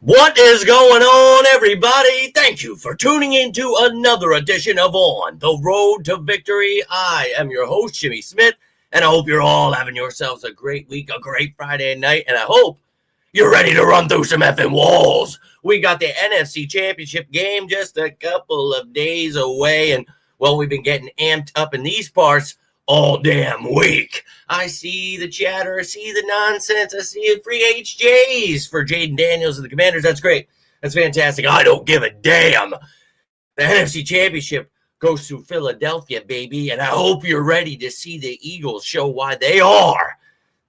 What is going on, everybody? Thank you for tuning in to another edition of On the Road to Victory. I am your host, Jimmy Smith, and I hope you're all having yourselves a great week, a great Friday night, and I hope you're ready to run through some effing walls. We got the NFC Championship game just a couple of days away, and, well, we've been getting amped up in these parts all damn week. I see the chatter, I see the nonsense, I see it free HJs for Jaden Daniels and the Commanders. That's great. That's fantastic. I don't give a damn. The NFC Championship goes to Philadelphia, baby, and I hope you're ready to see the Eagles show why they are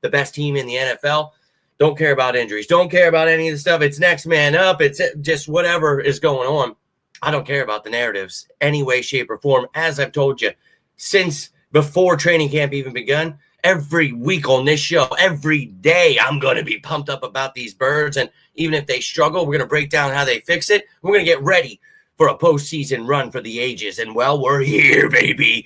the best team in the NFL. Don't care about injuries. Don't care about any of the stuff. It's next man up. It's just whatever is going on. I don't care about the narratives any way, shape, or form. As I've told you, since before training camp even begun, every week on this show, every day, I'm going to be pumped up about these birds. And even if they struggle, we're going to break down how they fix it. We're going to get ready for a postseason run for the ages. And, well, we're here, baby.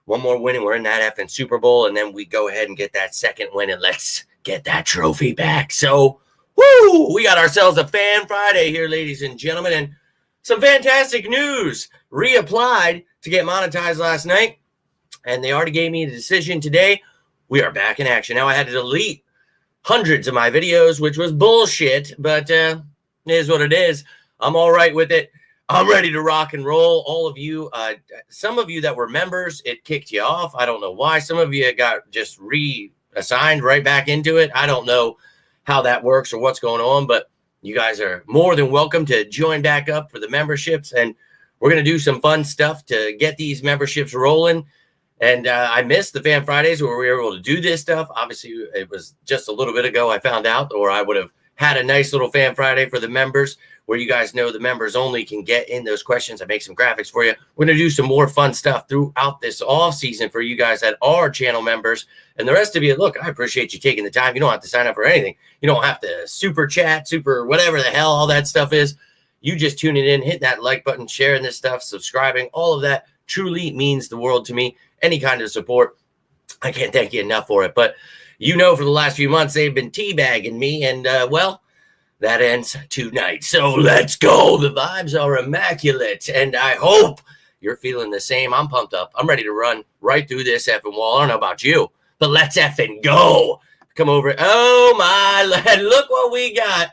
One more win, and we're in that effing Super Bowl. And then we go ahead and get that second win, and let's get that trophy back. So, woo, we got ourselves a Fan Friday here, ladies and gentlemen. And some fantastic news. Reapplied to get monetized last night, and they already gave me the decision today. We are back in action. Now, I had to delete hundreds of my videos, which was bullshit, but it is what it is. I'm all right with it. I'm ready to rock and roll. All of you, some of you that were members, it kicked you off. I don't know why. Some of you got just reassigned right back into it. I don't know how that works or what's going on, but you guys are more than welcome to join back up for the memberships, and we're going to do some fun stuff to get these memberships rolling. And I missed the Fan Fridays where we were able to do this stuff. Obviously, it was just a little bit ago I found out, or I would have had a nice little Fan Friday for the members where you guys know the members only can get in those questions. I make some graphics for you. We're going to do some more fun stuff throughout this off season for you guys that are channel members. And the rest of you, look, I appreciate you taking the time. You don't have to sign up for anything. You don't have to super chat, super whatever the hell all that stuff is. You just tuning in, hitting that like button, sharing this stuff, subscribing, all of that truly means the world to me. Any kind of support, I can't thank you enough for it. But you know, for the last few months, they've been teabagging me, and well, that ends tonight. So let's go. The vibes are immaculate, and I hope you're feeling the same. I'm pumped up. I'm ready to run right through this effing wall. I don't know about you, but let's effing go. Come over. Oh, my lad. Look what we got.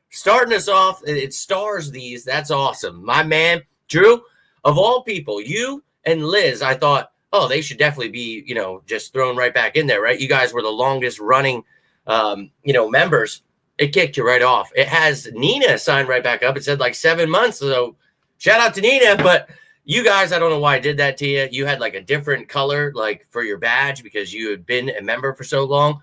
Starting us off, it stars these. That's awesome. My man, Drew, of all people, you and Liz, I thought, oh, they should definitely be, just thrown right back in there, right? You guys were the longest running, members. It kicked you right off. It has Nina signed right back up. It said like 7 months. So shout out to Nina. But you guys, I don't know why I did that to you. You had like a different color, like for your badge because you had been a member for so long.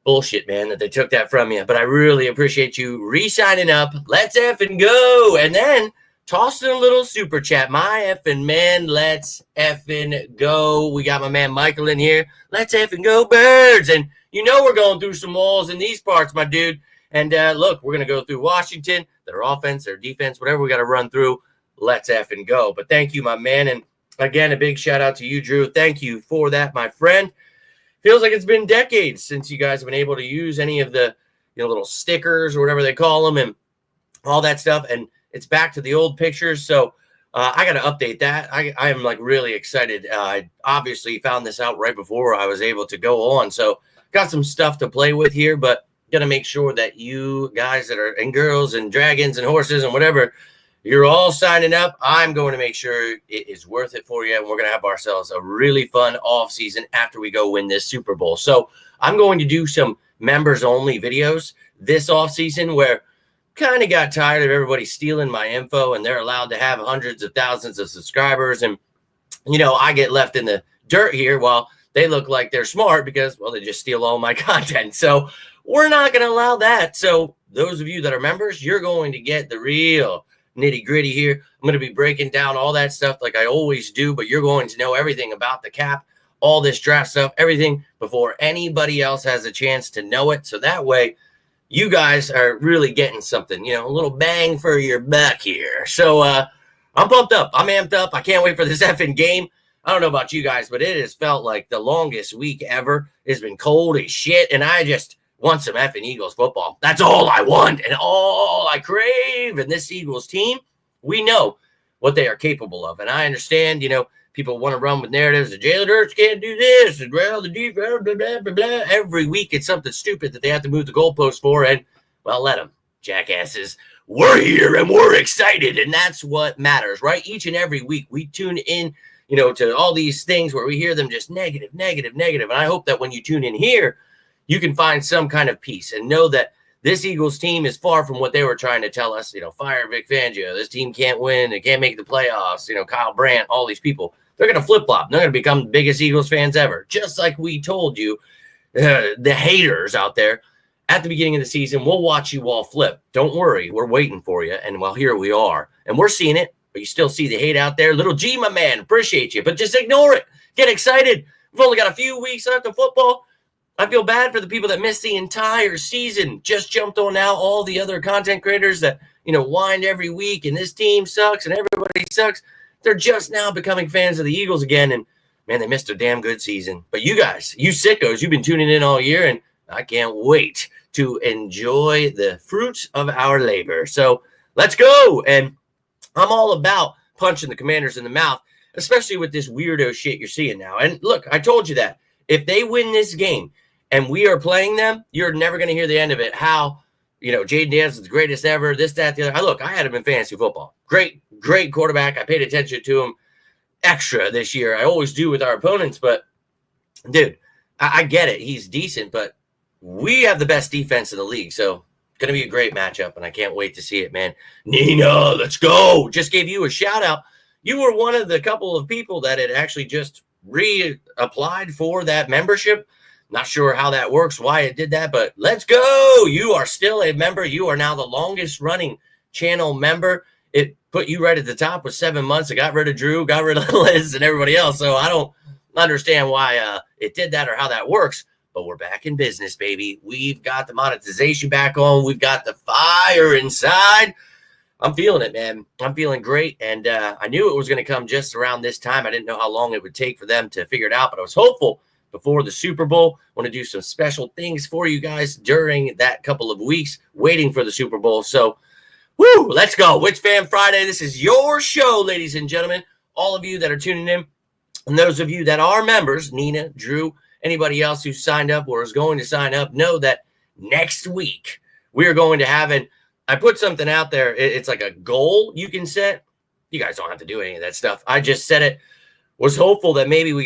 Bullshit, man, that they took that from you. But I really appreciate you re-signing up. Let's effing go. And then toss in a little super chat. My effing man, let's effing go. We got my man Michael in here. Let's effing go, birds. And you know we're going through some walls in these parts, my dude. And look, we're going to go through Washington, their offense, their defense, whatever we got to run through. Let's effing go. But thank you, my man. And again, a big shout out to you, Drew. Thank you for that, my friend. Feels like it's been decades since you guys have been able to use any of the little stickers or whatever they call them and all that stuff. And it's back to the old pictures. So I got to update that. I am like really excited. I obviously found this out right before I was able to go on. So got some stuff to play with here, but got to make sure that you guys that are and girls and dragons and horses and whatever, you're all signing up. I'm going to make sure it is worth it for you. And we're going to have ourselves a really fun off season after we go win this Super Bowl. So I'm going to do some members only videos this off season where kind of got tired of everybody stealing my info and they're allowed to have hundreds of thousands of subscribers. And, I get left in the dirt here while they look like they're smart because, well, they just steal all my content. So we're not going to allow that. So those of you that are members, you're going to get the real nitty gritty here. I'm going to be breaking down all that stuff like I always do, but you're going to know everything about the cap, all this draft stuff, everything before anybody else has a chance to know it. So that way, you guys are really getting something, a little bang for your buck here. So I'm pumped up. I'm amped up. I can't wait for this effing game. I don't know about you guys, but it has felt like the longest week ever. It's been cold as shit, and I just want some effing Eagles football. That's all I want, and all I crave. And this Eagles team, we know what they are capable of. And I understand, people want to run with narratives that Jalen Hurts can't do this, and well, the defense, blah, blah, blah, blah. Every week it's something stupid that they have to move the goalpost for, and, well, let them, jackasses. We're here, and we're excited, and that's what matters, right? Each and every week we tune in, to all these things where we hear them just negative, negative, negative, and I hope that when you tune in here, you can find some kind of peace and know that this Eagles team is far from what they were trying to tell us, fire Vic Fangio, this team can't win, they can't make the playoffs, Kyle Brandt, all these people. They're going to flip-flop. They're going to become the biggest Eagles fans ever. Just like we told you, the haters out there, at the beginning of the season, we'll watch you all flip. Don't worry. We're waiting for you. And, well, here we are. And we're seeing it, but you still see the hate out there. Little G, my man, appreciate you. But just ignore it. Get excited. We've only got a few weeks left of football. I feel bad for the people that missed the entire season. Just jumped on now all the other content creators that, whined every week, and this team sucks and everybody sucks. They're just now becoming fans of the Eagles again, and, man, they missed a damn good season. But you guys, you sickos, you've been tuning in all year, and I can't wait to enjoy the fruits of our labor. So let's go, and I'm all about punching the Commanders in the mouth, especially with this weirdo shit you're seeing now. And, look, I told you that. If they win this game and we are playing them, you're never going to hear the end of it, how Jaden Daniels is the greatest ever, this, that, the other. I had him in fantasy football. Great quarterback. I paid attention to him extra this year. I always do with our opponents, but, dude, I get it. He's decent, but we have the best defense in the league, so it's going to be a great matchup, and I can't wait to see it, man. Nina, let's go. Just gave you a shout-out. You were one of the couple of people that had actually just reapplied for that membership. Not sure how that works, why it did that, but let's go. You are still a member. You are now the longest running channel member. It put you right at the top with 7 months. It got rid of Drew, got rid of Liz and everybody else. So I don't understand why it did that or how that works, but we're back in business, baby. We've got the monetization back on. We've got the fire inside. I'm feeling it, man. I'm feeling great. And I knew it was going to come just around this time. I didn't know how long it would take for them to figure it out, but I was hopeful before the Super Bowl. I want to do some special things for you guys during that couple of weeks waiting for the Super Bowl. So, woo, let's go. Which Fan Friday? This is your show, ladies and gentlemen. All of you that are tuning in, and those of you that are members, Nina, Drew, anybody else who signed up or is going to sign up, know that next week we are going to have an I put something out there. It's like a goal you can set. You guys don't have to do any of that stuff. I just said it. Was hopeful that maybe we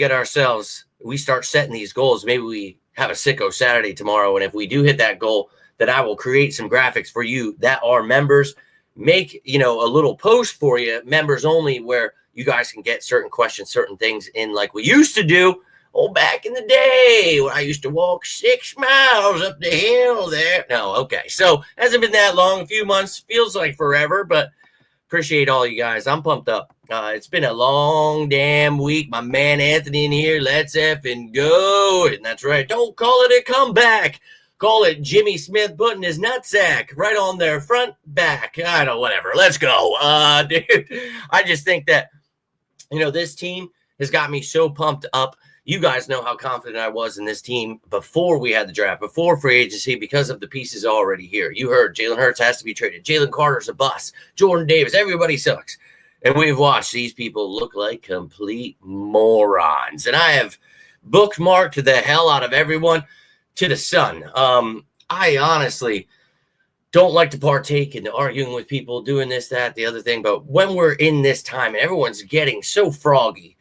start setting these goals. Maybe we have a sicko Saturday tomorrow. And if we do hit that goal, that I will create some graphics for you that are members. Make, a little post for you, members only, where you guys can get certain questions, certain things in like we used to do. Oh, back in the day when I used to walk 6 miles up the hill there. No, okay. So hasn't been that long, a few months, feels like forever, but appreciate all you guys. I'm pumped up. It's been a long damn week. My man Anthony in here. Let's effing go. And that's right. Don't call it a comeback. Call it Jimmy Smith putting his nutsack right on their front back. I don't know, whatever. Let's go. Dude, I just think that, this team has got me so pumped up. You guys know how confident I was in this team before we had the draft, before free agency, because of the pieces already here. You heard Jalen Hurts has to be traded. Jalen Carter's a bust. Jordan Davis, everybody sucks. And we've watched these people look like complete morons. And I have bookmarked the hell out of everyone to the sun. I honestly don't like to partake in arguing with people, doing this, that, the other thing. But when we're in this time and everyone's getting so froggy,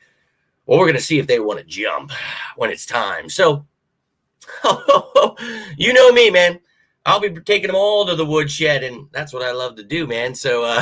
well, we're going to see if they want to jump when it's time. So, you know me, man. I'll be taking them all to the woodshed, and that's what I love to do, man. So,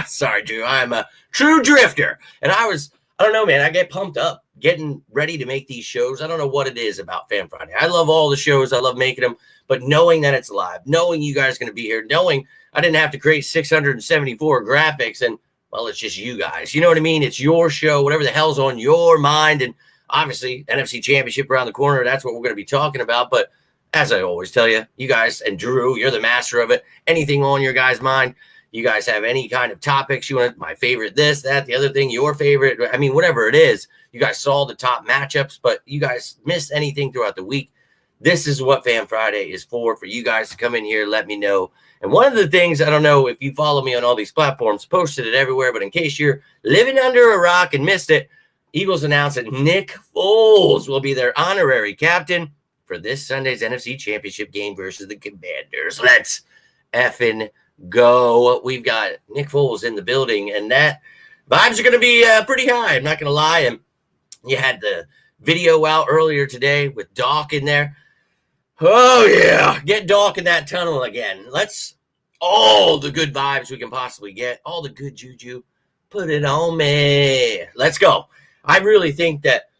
sorry, Drew. I'm a true drifter. And I don't know, man. I get pumped up getting ready to make these shows. I don't know what it is about Fan Friday. I love all the shows. I love making them. But knowing that it's live, knowing you guys are going to be here, knowing I didn't have to create 674 graphics and, well, it's just you guys. You know what I mean? It's your show, whatever the hell's on your mind. And obviously, NFC Championship around the corner, that's what we're going to be talking about. But as I always tell you, you guys and Drew, you're the master of it. Anything on your guys' mind, you guys have any kind of topics you want, my favorite, this, that, the other thing, your favorite. I mean, whatever it is, you guys saw the top matchups, but you guys missed anything throughout the week. This is what Fan Friday is for you guys to come in here, let me know, And one of the things, I don't know if you follow me on all these platforms, posted it everywhere, but in case you're living under a rock and missed it, Eagles announced that Nick Foles will be their honorary captain for this Sunday's NFC Championship game versus the Commanders. Let's effing go. We've got Nick Foles in the building, and that vibes are going to be pretty high. I'm not going to lie. And you had the video out earlier today with Doc in there. Oh, yeah. Get Doc in that tunnel again. Let's all the good vibes we can possibly get, all the good juju, put it on me. Let's go. I really think that,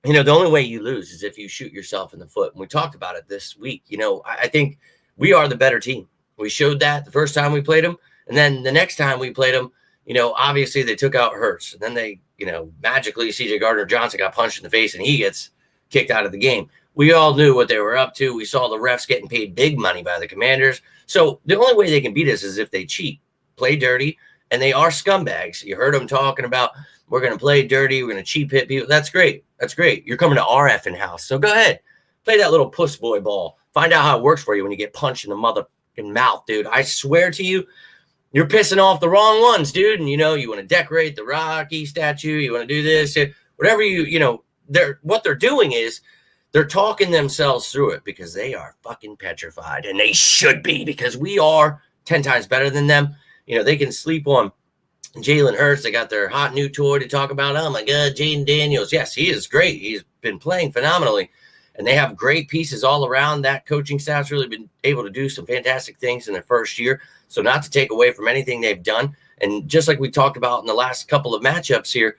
the only way you lose is if you shoot yourself in the foot. And we talked about it this week. I think we are the better team. We showed that the first time we played them. And then the next time we played them, obviously they took out Hurts. And then they, magically C.J. Gardner-Johnson got punched in the face and he gets kicked out of the game. We all knew what they were up to. We saw the refs getting paid big money by the Commanders. So the only way they can beat us is if they cheat, play dirty, and they are scumbags. You heard them talking about, we're going to play dirty, we're going to cheap hit people. That's great. That's great. You're coming to our effing house. So go ahead. Play that little puss boy ball. Find out how it works for you when you get punched in the motherfucking mouth, dude. I swear to you, you're pissing off the wrong ones, dude. And, you want to decorate the Rocky statue. You want to do this. Whatever what they're doing is they're talking themselves through it because they are fucking petrified. And they should be, because we are 10 times better than them. They can sleep on Jalen Hurts. They got their hot new toy to talk about. Oh, my God, Jaden Daniels. Yes, he is great. He's been playing phenomenally. And they have great pieces all around. That coaching staff's really been able to do some fantastic things in their first year. So not to take away from anything they've done. And just like we talked about in the last couple of matchups here,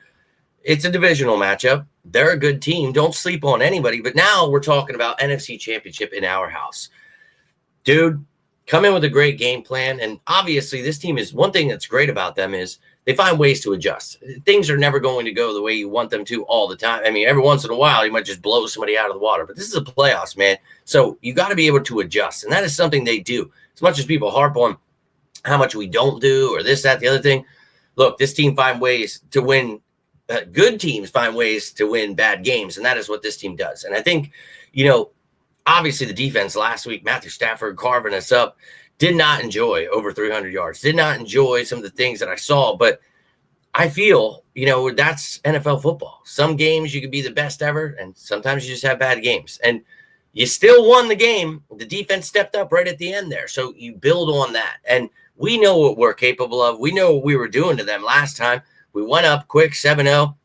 it's a divisional matchup. They're a good team. Don't sleep on anybody. But now we're talking about NFC Championship in our house. Dude, come in with a great game plan. And obviously this team is, one thing that's great about them is they find ways to adjust. Things are never going to go the way you want them to all the time. I mean, every once in a while, you might just blow somebody out of the water. But this is a playoffs, man. So you got to be able to adjust. And that is something they do. As much as people harp on how much we don't do or this, that, the other thing. Look, this team find ways to win. Good teams find ways to win bad games. And that is what this team does. And I think, obviously the defense last week, Matthew Stafford carving us up, did not enjoy over 300 yards, did not enjoy some of the things that I saw. But I feel, that's NFL football. Some games you could be the best ever, and sometimes you just have bad games. And you still won the game. The defense stepped up right at the end there. So you build on that. And we know what we're capable of. We know what we were doing to them last time. We went up quick 7-0.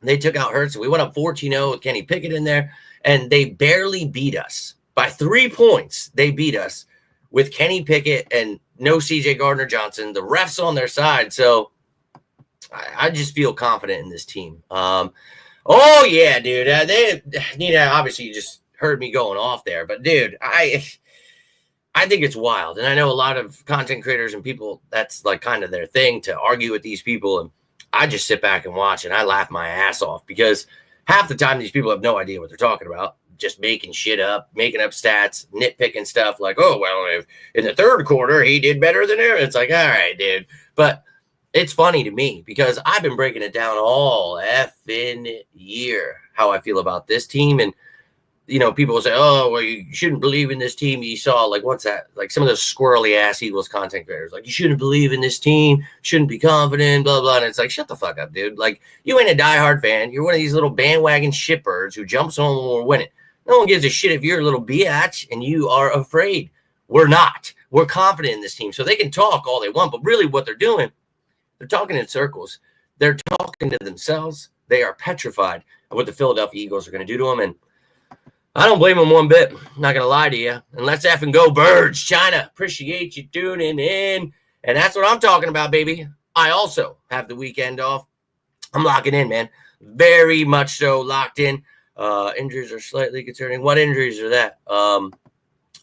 They took out Hurts. We went up 14-0 with Kenny Pickett in there. And they barely beat us. By 3 points, they beat us with Kenny Pickett and no C.J. Gardner-Johnson. The refs on their side. So I just feel confident in this team. Oh, yeah, dude. Obviously you just heard me going off there. But, dude, I think it's wild. And I know a lot of content creators and people, that's like kind of their thing to argue with these people. And I just sit back and watch and I laugh my ass off because half the time these people have no idea what they're talking about. Just making shit up, making up stats, nitpicking stuff like, oh, well, if in the third quarter he did better than him. It's like, all right, dude. But it's funny to me because I've been breaking it down all effing year how I feel about this team. And, people will say, oh, well, you shouldn't believe in this team. You saw, like, what's that? Like some of those squirrely ass Eagles content creators. Like, you shouldn't believe in this team, shouldn't be confident, blah, blah. And it's like, shut the fuck up, dude. Like, you ain't a diehard fan. You're one of these little bandwagon shitbirds who jumps on when we're winning. No one gives a shit if you're a little biatch and you are afraid. We're not. We're confident in this team. So they can talk all they want, but really what they're doing, they're talking in circles. They're talking to themselves. They are petrified of what the Philadelphia Eagles are going to do to them. And I don't blame them one bit. I'm not going to lie to you. And let's effing go Birds, China. Appreciate you tuning in. And that's what I'm talking about, baby. I also have the weekend off. I'm locking in, man. Very much so locked in. Injuries are slightly concerning. What injuries are that?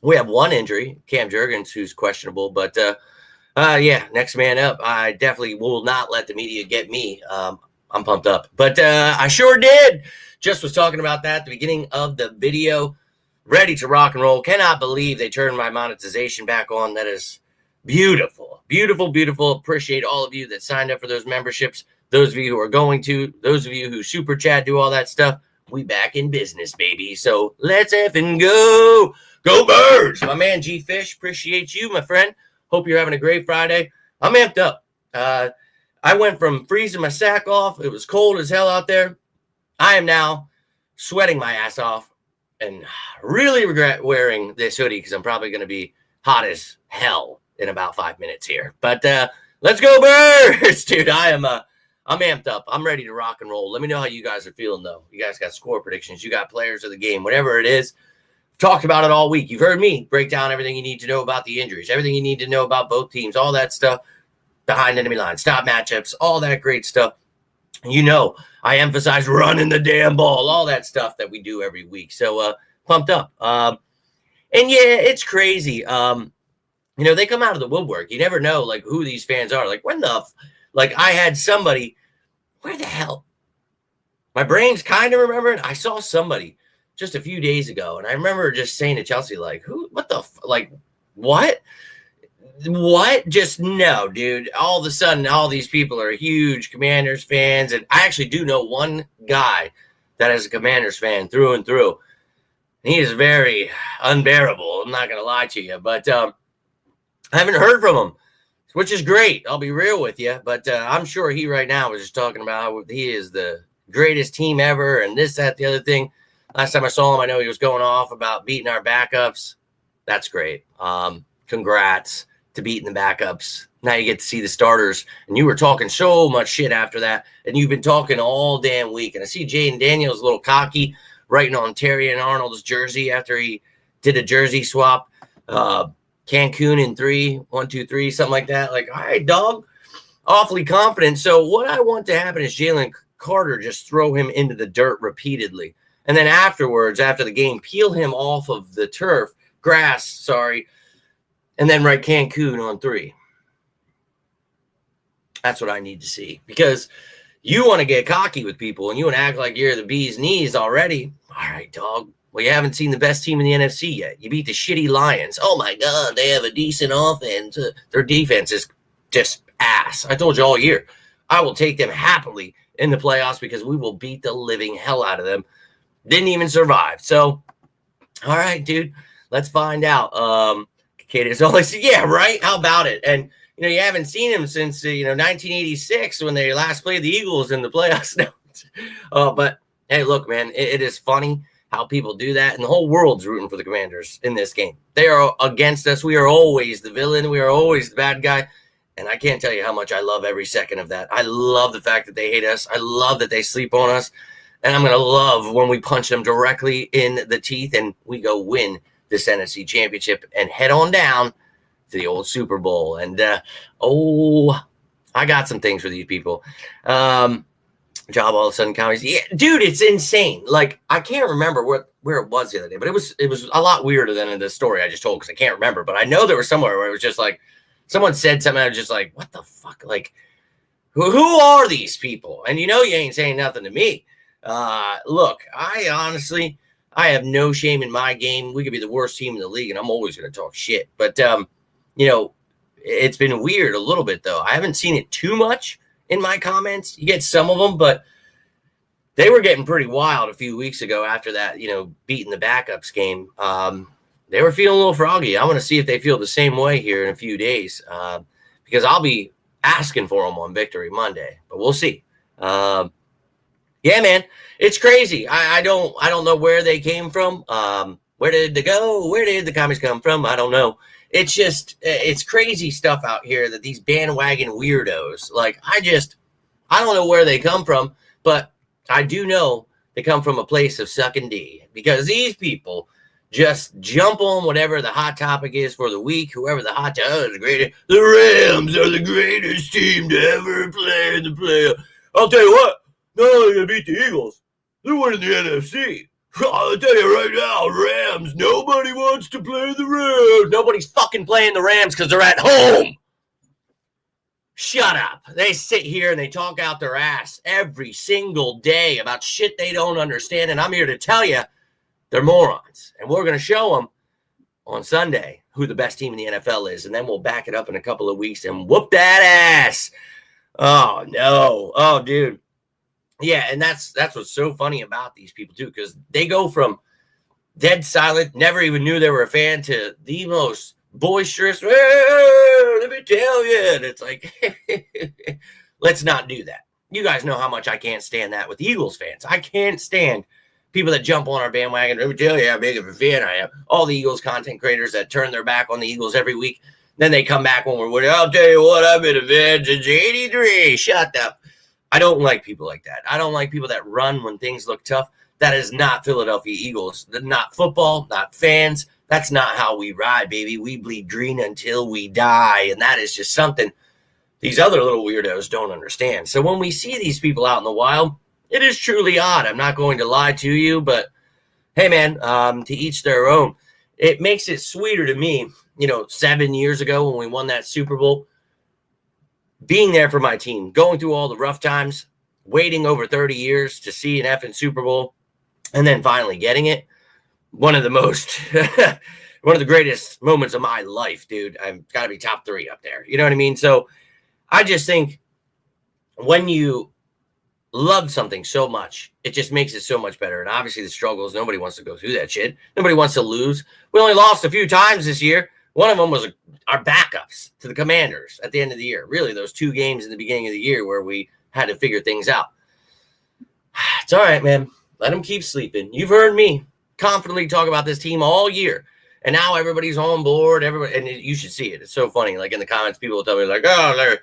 We have one injury, Cam Jurgens, who's questionable. But, next man up. I definitely will not let the media get me. I'm pumped up. But I sure did. Just was talking about that at the beginning of the video. Ready to rock and roll. Cannot believe they turned my monetization back on. That is beautiful. Beautiful, beautiful. Appreciate all of you that signed up for those memberships. Those of you who are going to. Those of you who super chat, do all that stuff. We back in business, baby. So let's effing go. Go Birds. My man G Fish, appreciate you, my friend. Hope you're having a great Friday. I'm amped up. I went from freezing my sack off. It was cold as hell out there. I am now sweating my ass off and really regret wearing this hoodie because I'm probably going to be hot as hell in about 5 minutes here. But let's go Birds, dude. I'm amped up. I'm ready to rock and roll. Let me know how you guys are feeling, though. You guys got score predictions. You got players of the game, whatever it is. Talked about it all week. You've heard me break down everything you need to know about the injuries, everything you need to know about both teams, all that stuff, behind enemy lines, stop matchups, all that great stuff. You know, I emphasize running the damn ball, all that stuff that we do every week. So pumped up. And yeah, it's crazy. They come out of the woodwork. You never know, like, who these fans are. Like, I had somebody, where the hell? My brain's kind of remembering. I saw somebody just a few days ago, and I remember just saying to Chelsea, like, what? What? Just no, dude. All of a sudden, all these people are huge Commanders fans, and I actually do know one guy that is a Commanders fan through and through. He is very unbearable. I'm not going to lie to you, but I haven't heard from him, which is great. I'll be real with you, but I'm sure he right now is just talking about how he is the greatest team ever and this, that, the other thing. Last time I saw him, I know he was going off about beating our backups. That's great. Congrats to beating the backups. Now you get to see the starters, and you were talking so much shit after that, and you've been talking all damn week. And I see Jaden Daniels a little cocky, writing on Terry and Arnold's jersey after he did a jersey swap. Cancun in 3, 1, 2, 3, something like that. Like, all right, dog, awfully confident. So what I want to happen is Jalen Carter just throw him into the dirt repeatedly. And then afterwards, after the game, peel him off of the grass, and then write Cancun on 3. That's what I need to see, because you want to get cocky with people and you want to act like you're the bee's knees already. All right, dog. Well, you haven't seen the best team in the NFC yet. You beat the shitty Lions. Oh, my God, they have a decent offense. Their defense is just ass. I told you all year. I will take them happily in the playoffs because we will beat the living hell out of them. Didn't even survive. So, all right, dude, let's find out. Katie always said, yeah, right? How about it? And, you haven't seen him since, 1986 when they last played the Eagles in the playoffs. But, hey, look, man, it is funny how people do that. And the whole world's rooting for the Commanders in this game. They are against us. We are always the villain. We are always the bad guy. And I can't tell you how much I love every second of that. I love the fact that they hate us. I love that they sleep on us. And I'm going to love when we punch them directly in the teeth and we go win this NFC championship and head on down to the old Super Bowl. And, I got some things for these people. Job all of a sudden comments. Yeah, dude, it's insane. Like, I can't remember where it was the other day, but it was a lot weirder than in the story I just told because I can't remember. But I know there was somewhere where it was just like someone said something. I was just like, what the fuck? Like, who are these people? And you ain't saying nothing to me. Look, I have no shame in my game. We could be the worst team in the league, and I'm always going to talk shit. But, it's been weird a little bit, though. I haven't seen it too much in my comments. You get some of them, but they were getting pretty wild a few weeks ago after that, beating the backups game. They were feeling a little froggy. I want to see if they feel the same way here in a few days because I'll be asking for them on Victory Monday, but we'll see. Yeah, man, it's crazy. I don't know where they came from. Where did they go? Where did the commies come from? I don't know. It's just, it's crazy stuff out here that these bandwagon weirdos, like, I don't know where they come from, but I do know they come from a place of sucking D because these people just jump on whatever the hot topic is for the week, whoever the hot topic is the greatest. The Rams are the greatest team to ever play in the playoffs. I'll tell you what, not only going to beat the Eagles, they're winning the NFC. I'll tell you right now, Rams, nobody wants to play the Rams. Nobody's fucking playing the Rams because they're at home. Shut up. They sit here and they talk out their ass every single day about shit they don't understand, and I'm here to tell you they're morons. And we're going to show them on Sunday who the best team in the NFL is, and then we'll back it up in a couple of weeks and whoop that ass. Oh, no. Oh, dude. Yeah, and that's what's so funny about these people too, because they go from dead silent, never even knew they were a fan, to the most boisterous. Let me tell you, and it's like, let's not do that. You guys know how much I can't stand that with Eagles fans. I can't stand people that jump on our bandwagon. Let me tell you how big of a fan I am. All the Eagles content creators that turn their back on the Eagles every week. Then they come back when we're winning. I'll tell you what, I've been a fan since '83. Shut up. I don't like people like that. I don't like people that run when things look tough. That is not Philadelphia Eagles. Not football, not fans. That's not how we ride, baby. We bleed green until we die. And that is just something these other little weirdos don't understand. So when we see these people out in the wild, it is truly odd. I'm not going to lie to you, but hey, man, to each their own. It makes it sweeter to me, 7 years ago when we won that Super Bowl, being there for my team, going through all the rough times, waiting over 30 years to see an effing Super Bowl, and then finally getting it. One of the greatest moments of my life, dude. I've got to be top 3 up there. You know what I mean? So I just think when you love something so much, it just makes it so much better. And obviously the struggles, nobody wants to go through that shit. Nobody wants to lose. We only lost a few times this year. One of them was our backups to the Commanders at the end of the year. Really, those 2 games in the beginning of the year where we had to figure things out. It's all right, man. Let them keep sleeping. You've heard me confidently talk about this team all year. And now everybody's on board. Everybody, and you should see it. It's so funny. Like in the comments, people will tell me, like, oh,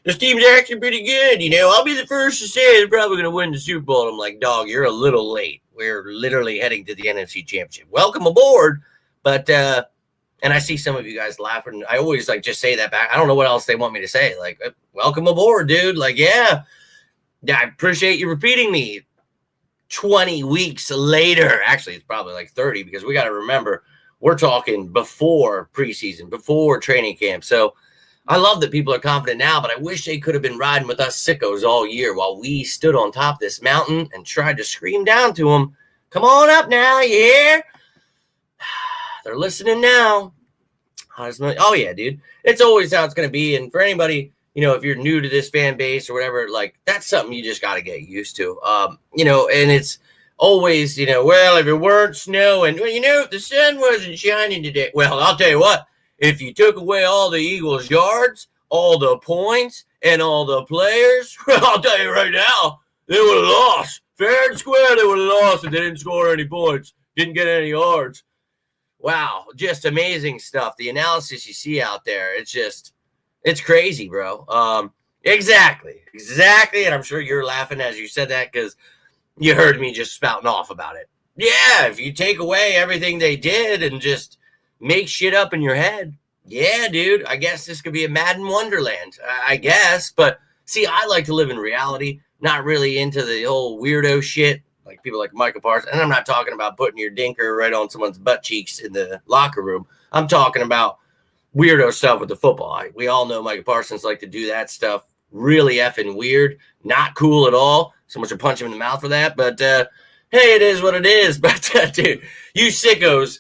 this team's actually pretty good. I'll be the first to say they're probably going to win the Super Bowl. And I'm like, dog, you're a little late. We're literally heading to the NFC Championship. Welcome aboard. But, and I see some of you guys laughing. I always just say that back. I don't know what else they want me to say. Like, welcome aboard, dude. Like, yeah, I appreciate you repeating me. 20 weeks later, actually, it's probably like 30, because we got to remember we're talking before preseason, before training camp. So I love that people are confident now, but I wish they could have been riding with us sickos all year while we stood on top of this mountain and tried to scream down to them, come on up now, yeah. They're listening now. Oh, yeah, dude. It's always how it's going to be. And for anybody, if you're new to this fan base or whatever, that's something you just got to get used to. And it's always, well, if it weren't snowing, if the sun wasn't shining today. Well, I'll tell you what, if you took away all the Eagles' yards, all the points, and all the players, well, I'll tell you right now, they would have lost. Fair and square, they would have lost if they didn't score any points, didn't get any yards. Wow, just amazing stuff. The analysis you see out there, it's crazy, bro. Exactly. And I'm sure you're laughing as you said that because you heard me just spouting off about it. Yeah, if you take away everything they did and just make shit up in your head, yeah, dude, I guess this could be a Madden Wonderland, I guess. But see, I like to live in reality, not really into the whole weirdo shit like people like Micah Parsons. And I'm not talking about putting your dinker right on someone's butt cheeks in the locker room. I'm talking about weirdo stuff with the football. We all know Micah Parsons like to do that stuff. Really effing weird. Not cool at all. Someone should punch him in the mouth for that. But, hey, it is what it is. But, dude, you sickos,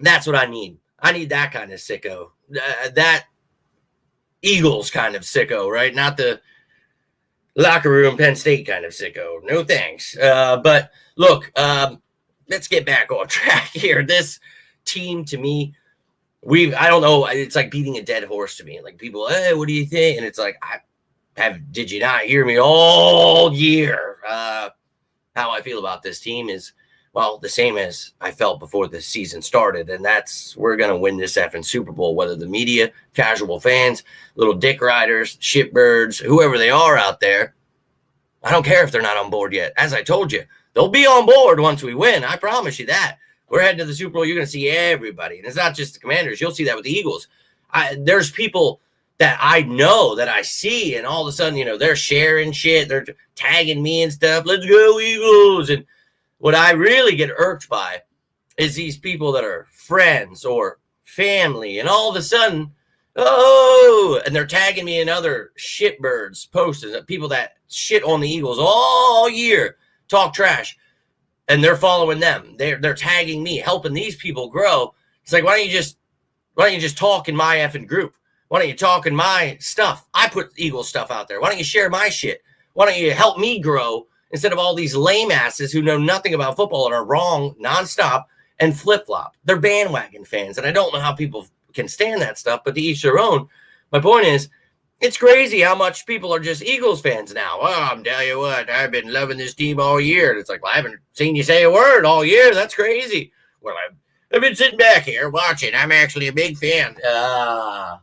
that's what I need. I need that kind of sicko. That Eagles kind of sicko, right? Not the locker room Penn State kind of sicko. No thanks. But, look, let's get back on track here. This team, to me, I don't know. It's like beating a dead horse to me. Like people, hey, what do you think? And it's like, did you not hear me all year? How I feel about this team is, well, the same as I felt before the season started. And that's, we're going to win this effing Super Bowl, whether the media, casual fans, little dick riders, shitbirds, whoever they are out there. I don't care if they're not on board yet. As I told you, they'll be on board once we win. I promise you that. We're heading to the Super Bowl. You're going to see everybody. And it's not just the Commanders. You'll see that with the Eagles. There's people that I know that I see, and all of a sudden, they're sharing shit. They're tagging me and stuff. Let's go Eagles. And what I really get irked by is these people that are friends or family, and all of a sudden, and they're tagging me in other shitbirds posts, people that shit on the Eagles all year, talk trash. And they're following them. They're tagging me, helping these people grow. It's like, why don't you just talk in my effing group? Why don't you talk in my stuff? I put Eagle stuff out there. Why don't you share my shit? Why don't you help me grow instead of all these lame asses who know nothing about football and are wrong nonstop and flip-flop? They're bandwagon fans, and I don't know how people can stand that stuff, but to each their own. My point is, it's crazy how much people are just Eagles fans now. Oh, I'm telling you what, I've been loving this team all year. And it's like, well, I haven't seen you say a word all year. That's crazy. Well, I've been sitting back here watching. I'm actually a big fan. I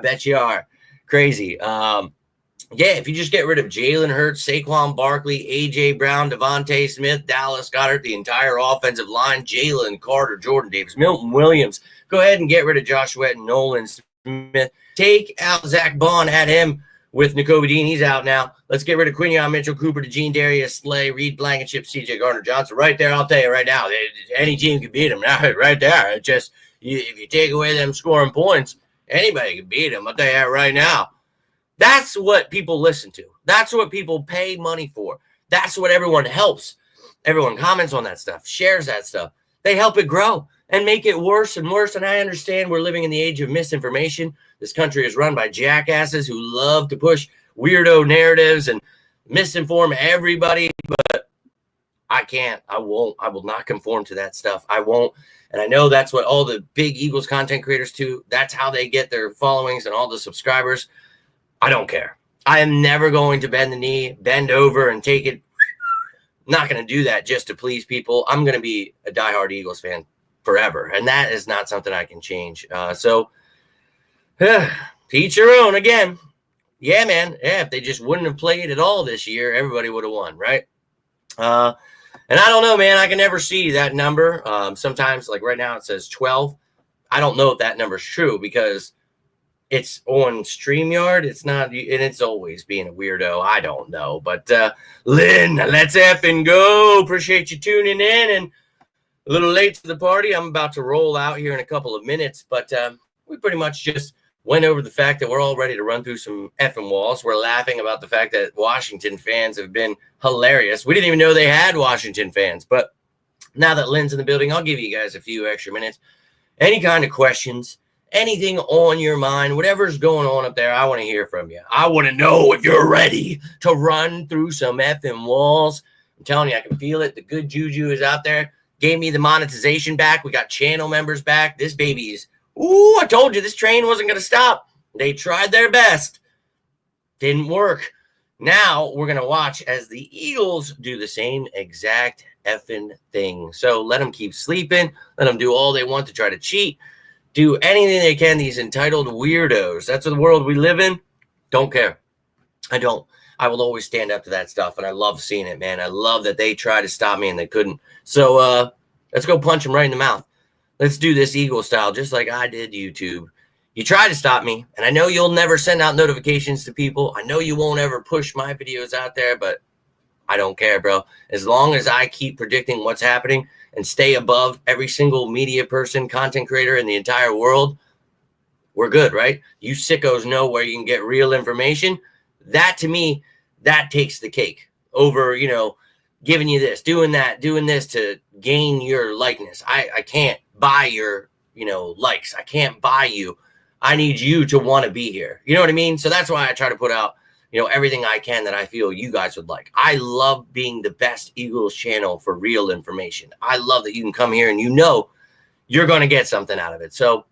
bet you are. Crazy. Yeah, if you just get rid of Jalen Hurts, Saquon Barkley, A.J. Brown, Devontae Smith, Dallas Goedert, the entire offensive line, Jalen Carter, Jordan Davis, Milton Williams, go ahead and get rid of Josh Sweat and Nolan Smith. Take out Zach Bond, had him with Nakobe Dean. He's out now. Let's get rid of Quinion Mitchell, Cooper, DeGene Darius, Slay, Reed Blankenship, C.J. Gardner-Johnson. Right there, I'll tell you right now, any team can beat him. Right there. It's just, if you take away them scoring points, anybody can beat him. I'll tell you that right now. That's what people listen to. That's what people pay money for. That's what everyone helps. Everyone comments on that stuff, shares that stuff. They help it grow and make it worse and worse. And I understand we're living in the age of misinformation. This country is run by jackasses who love to push weirdo narratives and misinform everybody. But I can't. I won't. I will not conform to that stuff. I won't. And I know that's what all the big Eagles content creators do. That's how they get their followings and all the subscribers. I don't care. I am never going to bend the knee, bend over, and take it. Not going to do that just to please people. I'm going to be a diehard Eagles fan forever, and that is not something I can change. So, to each your own. Again, yeah, man. Yeah, if they just wouldn't have played at all this year, everybody would have won, right? And I don't know, man. I can never see that number. Sometimes, like right now, it says 12. I don't know if that number's true because it's on StreamYard. It's not, and it's always being a weirdo. I don't know. But, Lynn, let's effing go. Appreciate you tuning in. And a little late to the party. I'm about to roll out here in a couple of minutes. But we pretty much just went over the fact that we're all ready to run through some effing walls. We're laughing about the fact that Washington fans have been hilarious. We didn't even know they had Washington fans. But now that Lynn's in the building, I'll give you guys a few extra minutes. Any kind of questions, anything on your mind, whatever's going on up there, I want to hear from you. I want to know if you're ready to run through some effing walls. I'm telling you, I can feel it. The good juju is out there. Gave me the monetization back. We got channel members back. This baby is, ooh, I told you this train wasn't going to stop. They tried their best. Didn't work. Now we're going to watch as the Eagles do the same exact effing thing. So let them keep sleeping. Let them do all they want to try to cheat. Do anything they can, these entitled weirdos. That's the world we live in. Don't care. I don't. I will always stand up to that stuff, and I love seeing it, man. I love that they tried to stop me and they couldn't. So let's go punch them right in the mouth. Let's do this Eagle style, just like I did YouTube. You try to stop me, and I know you'll never send out notifications to people. I know you won't ever push my videos out there, but I don't care, bro. As long as I keep predicting what's happening and stay above every single media person, content creator in the entire world, we're good, right? You sickos know where you can get real information. That, to me, that takes the cake over, giving you this, doing that, doing this to gain your likeness. I can't buy your, likes. I can't buy you. I need you to want to be here. You know what I mean? So that's why I try to put out, everything I can that I feel you guys would like. I love being the best Eagles channel for real information. I love that you can come here and you're going to get something out of it. So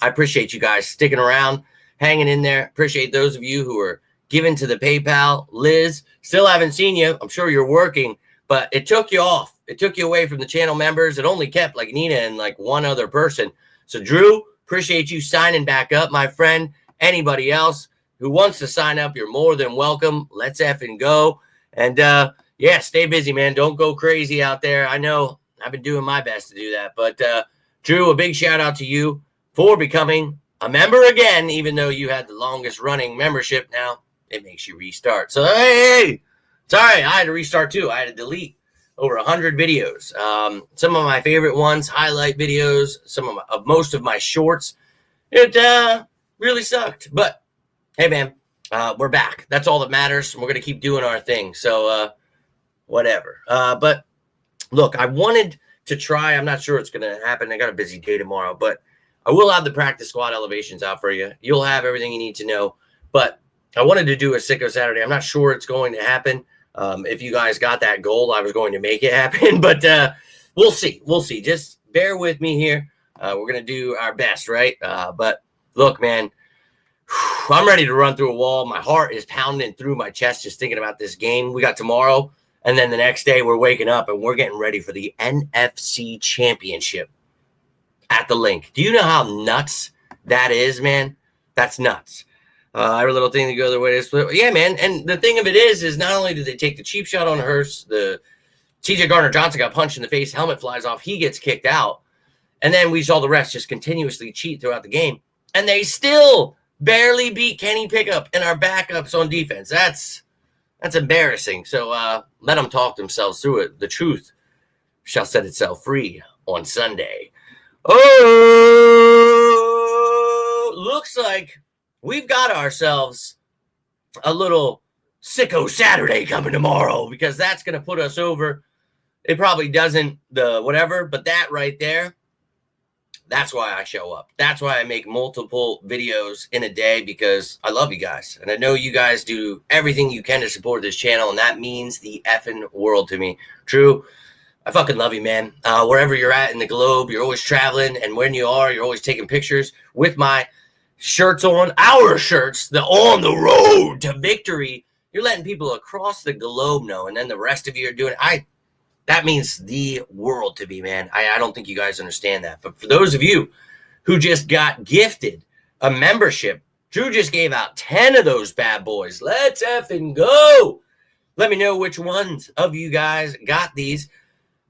I appreciate you guys sticking around, hanging in there. Appreciate those of you who are giving to the PayPal. Liz, still haven't seen you. I'm sure you're working, but it took you off. It took you away from the channel members. It only kept like Nina and like one other person. So Drew, appreciate you signing back up, my friend. Anybody else who wants to sign up, you're more than welcome. Let's effing go. And yeah, stay busy, man. Don't go crazy out there. I know I've been doing my best to do that. But Drew, a big shout out to you for becoming a member again, even though you had the longest running membership. Now it makes you restart. So, hey, it's all right. I had to restart too. I had to delete over 100 videos. Some of my favorite ones, highlight videos, most of my shorts. It really sucked. But hey, man, we're back. That's all that matters. We're going to keep doing our thing. So whatever. But look, I wanted to try. I'm not sure it's going to happen. I got a busy day tomorrow, but I will have the practice squad elevations out for you. You'll have everything you need to know. But I wanted to do a Sicko Saturday. I'm not sure it's going to happen. If you guys got that goal, I was going to make it happen, but we'll see. We'll see. Just bear with me here. We're going to do our best, right? But look, man, I'm ready to run through a wall. My heart is pounding through my chest just thinking about this game. We got tomorrow, and then the next day we're waking up and we're getting ready for the NFC Championship at the Link. Do you know how nuts that is, man? That's nuts. I have a little thing to go the way this. Yeah, man. And the thing of it is not only did they take the cheap shot on Hurst, the TJ Gardner-Johnson got punched in the face, helmet flies off, he gets kicked out. And then we saw the refs just continuously cheat throughout the game. And they still barely beat Kenny Pickup and our backups on defense. That's embarrassing. So let them talk themselves through it. The truth shall set itself free on Sunday. Oh, looks like we've got ourselves a little Sicko Saturday coming tomorrow, because that's going to put us over. It probably doesn't, the whatever, but that right there, that's why I show up. That's why I make multiple videos in a day, because I love you guys. And I know you guys do everything you can to support this channel, and that means the effing world to me. True, I fucking love you, man. Wherever you're at in the globe, you're always traveling, and when you are, you're always taking pictures with my shirts on, our shirts, the On the Road to Victory. You're letting people across the globe know, and then the rest of you are doing it. That means the world to me, man. I don't think you guys understand that. But for those of you who just got gifted a membership, Drew just gave out 10 of those bad boys. Let's effing go. Let me know which ones of you guys got these.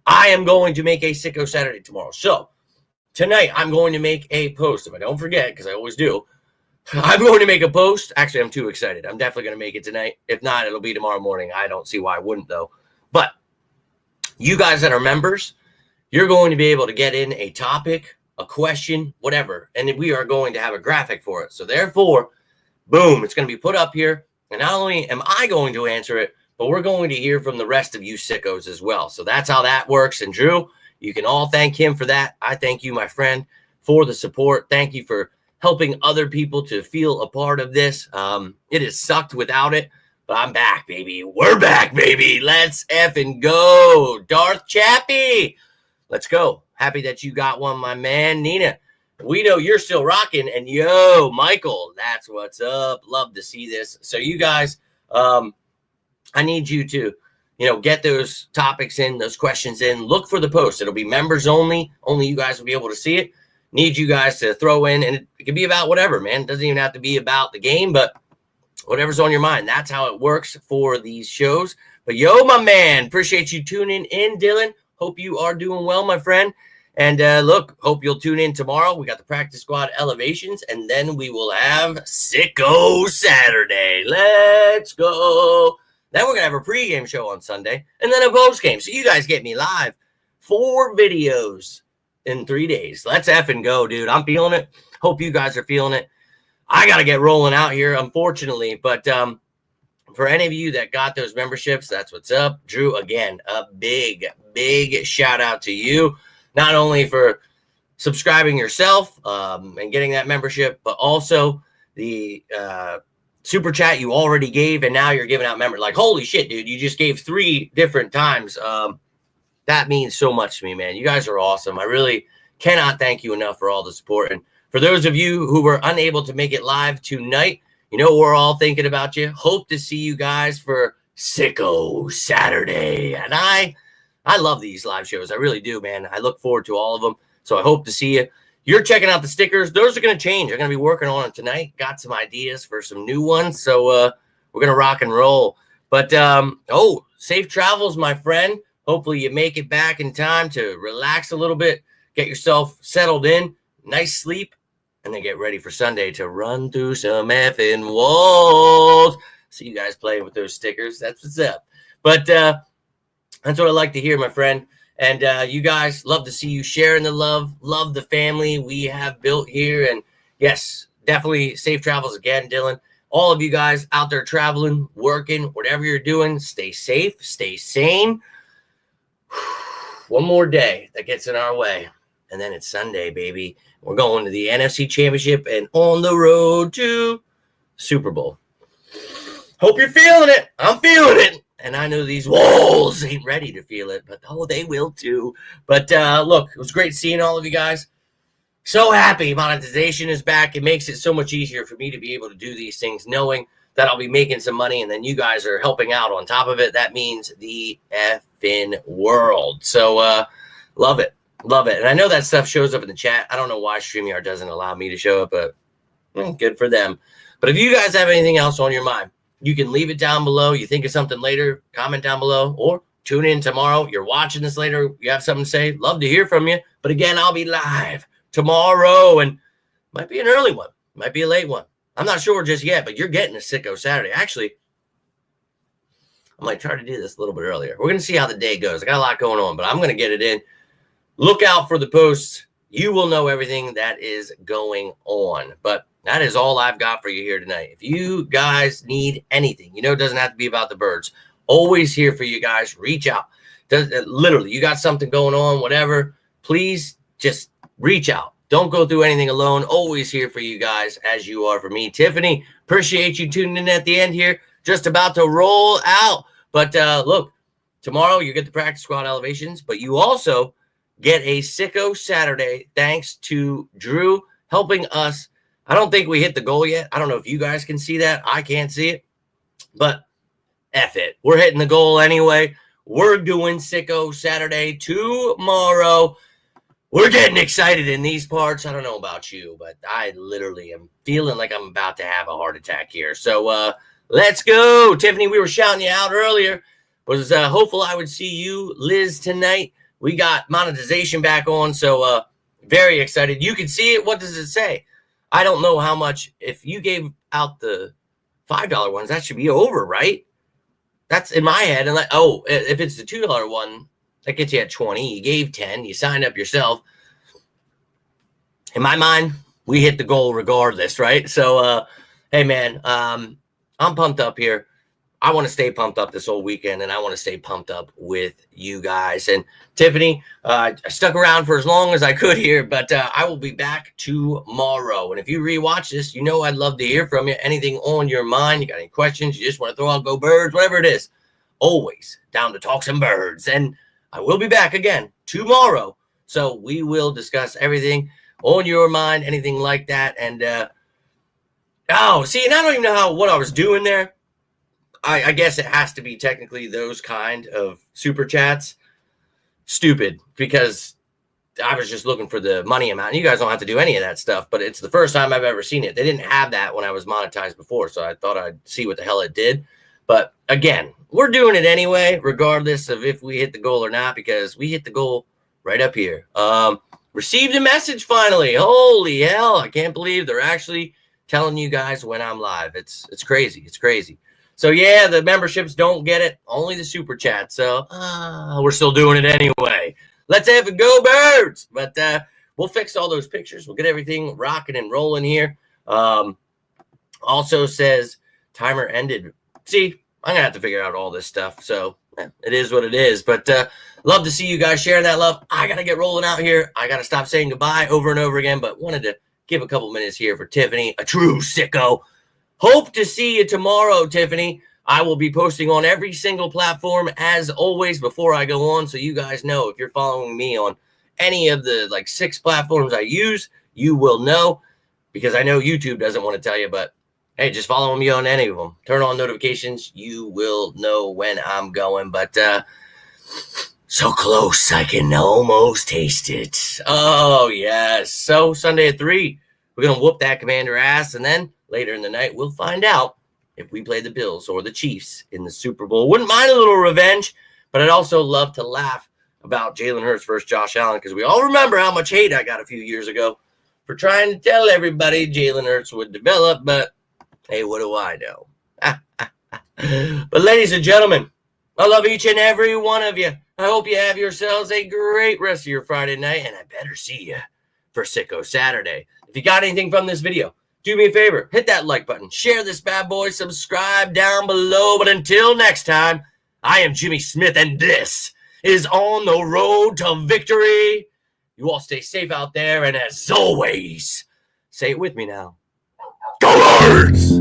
I am going to make a Sicko Saturday tomorrow. So tonight, I'm going to make a post. If I don't forget, because I always do, I'm going to make a post. Actually, I'm too excited. I'm definitely going to make it tonight. If not, it'll be tomorrow morning. I don't see why I wouldn't, though. But you guys that are members, you're going to be able to get in a topic, a question, whatever, and we are going to have a graphic for it. So therefore, boom, it's going to be put up here. And not only am I going to answer it, but we're going to hear from the rest of you sickos as well. So that's how that works. And Drew, you can all thank him for that. I thank you, my friend, for the support. Thank you for helping other people to feel a part of this. It has sucked without it, but I'm back, baby. We're back, baby. Let's effing go. Darth Chappie. Let's go. Happy that you got one, my man. Nina, we know you're still rocking. And yo, Michael, that's what's up. Love to see this. So you guys, I need you to, get those topics in, those questions in. Look for the post. It'll be members only. Only you guys will be able to see it. Need you guys to throw in, and it can be about whatever, man. It doesn't even have to be about the game, but whatever's on your mind. That's how it works for these shows. But yo, my man, appreciate you tuning in, Dylan. Hope you are doing well, my friend. And look, hope you'll tune in tomorrow. We got the practice squad elevations, and then we will have Sicko Saturday. Let's go. Then we're going to have a pregame show on Sunday, and then a postgame. So you guys get me live. 4 videos in 3 days. Let's effing go, dude. I'm feeling it. Hope you guys are feeling it. I got to get rolling out here, unfortunately. But for any of you that got those memberships, that's what's up. Drew, again, a big, big shout out to you. Not only for subscribing yourself and getting that membership, but also the super chat you already gave, and now you're giving out members. Like, holy shit, dude, you just gave 3 different times. That means so much to me, man. You guys are awesome. I really cannot thank you enough for all the support. And for those of you who were unable to make it live tonight, we're all thinking about you. Hope to see you guys for Sicko Saturday. And I love these live shows. I really do, man. I look forward to all of them. So I hope to see you. You're checking out the stickers. Those are going to change. I'm going to be working on it tonight. Got some ideas for some new ones. So we're going to rock and roll. But, safe travels, my friend. Hopefully you make it back in time to relax a little bit, get yourself settled in, nice sleep, and then get ready for Sunday to run through some effing walls. See you guys playing with those stickers. That's what's up. But that's what I like to hear, my friend. And you guys, love to see you sharing the love the family we have built here. And yes, definitely safe travels again, Dylan. All of you guys out there traveling, working, whatever you're doing, stay safe, stay sane. One more day that gets in our way, and then it's Sunday, baby. We're going to the NFC Championship and on the road to Super Bowl. Hope you're feeling it. I'm feeling it. And I know these walls ain't ready to feel it, but they will too. But look, it was great seeing all of you guys. So happy monetization is back. It makes it so much easier for me to be able to do these things, knowing that I'll be making some money and then you guys are helping out on top of it. That means the effing world. So love it. Love it. And I know that stuff shows up in the chat. I don't know why StreamYard doesn't allow me to show up, but good for them. But if you guys have anything else on your mind, you can leave it down below. You think of something later, comment down below, or tune in tomorrow. You're watching this later. You have something to say. Love to hear from you. But again, I'll be live tomorrow, and might be an early one. Might be a late one. I'm not sure just yet, but you're getting a Sicko Saturday. Actually, I might try to do this a little bit earlier. We're going to see how the day goes. I got a lot going on, but I'm going to get it in. Look out for the posts. You will know everything that is going on. But that is all I've got for you here tonight. If you guys need anything, it doesn't have to be about the birds. Always here for you guys. Reach out. Literally, you got something going on, whatever, please just reach out. Don't go through anything alone. Always here for you guys as you are for me. Tiffany, appreciate you tuning in at the end here. Just about to roll out. But look, tomorrow you get the practice squad elevations, but you also get a Sicko Saturday thanks to Drew helping us. I don't think we hit the goal yet. I don't know if you guys can see that. I can't see it. But F it. We're hitting the goal anyway. We're doing Sicko Saturday tomorrow. We're getting excited in these parts. I don't know about you, but I literally am feeling like I'm about to have a heart attack here. So let's go. Tiffany, we were shouting you out earlier. Was hopeful I would see you, Liz, tonight. We got monetization back on, so very excited. You can see it. What does it say? I don't know how much. If you gave out the $5 ones, that should be over, right? That's in my head. And if it's the $2 one, that gets you at 20. You gave 10. You signed up yourself. In my mind, we hit the goal regardless, right? So, hey, man, I'm pumped up here. I want to stay pumped up this whole weekend, and I want to stay pumped up with you guys. And Tiffany, I stuck around for as long as I could here, but I will be back tomorrow. And if you rewatch this, I'd love to hear from you. Anything on your mind? You got any questions? You just want to throw out go birds, whatever it is. Always down to talk some birds. And I will be back again tomorrow. So we will discuss everything on your mind, anything like that. And, and I don't even know what I was doing there. I guess it has to be technically those kind of super chats. Stupid, because I was just looking for the money amount. You guys don't have to do any of that stuff, but it's the first time I've ever seen it. They didn't have that when I was monetized before, so I thought I'd see what the hell it did. But again, we're doing it anyway, regardless of if we hit the goal or not, because we hit the goal right up here. Received a message finally. Holy hell, I can't believe they're actually telling you guys when I'm live. It's crazy. It's crazy. So, yeah, the memberships don't get it. Only the super chat. So, we're still doing it anyway. Let's have a go birds. But we'll fix all those pictures. We'll get everything rocking and rolling here. Also says timer ended. See, I'm going to have to figure out all this stuff. So, it is what it is. But love to see you guys sharing that love. I got to get rolling out here. I got to stop saying goodbye over and over again. But wanted to give a couple minutes here for Tiffany, a true sicko. Hope to see you tomorrow, Tiffany. I will be posting on every single platform as always before I go on. So you guys know, if you're following me on any of the 6 platforms I use, you will know, because I know YouTube doesn't want to tell you, but hey, just follow me on any of them. Turn on notifications. You will know when I'm going, but so close I can almost taste it. Oh, yes. So Sunday at 3, we're going to whoop that Commander ass, and then later in the night, we'll find out if we play the Bills or the Chiefs in the Super Bowl. Wouldn't mind a little revenge, but I'd also love to laugh about Jalen Hurts versus Josh Allen, because we all remember how much hate I got a few years ago for trying to tell everybody Jalen Hurts would develop, but hey, what do I know? But ladies and gentlemen, I love each and every one of you. I hope you have yourselves a great rest of your Friday night, and I better see you for Sicko Saturday. If you got anything from this video, do me a favor, hit that like button, share this bad boy, subscribe down below. But until next time, I am Jimmy Smith, and this is On the Road to Victory. You all stay safe out there, and as always, say it with me now. Go Birds!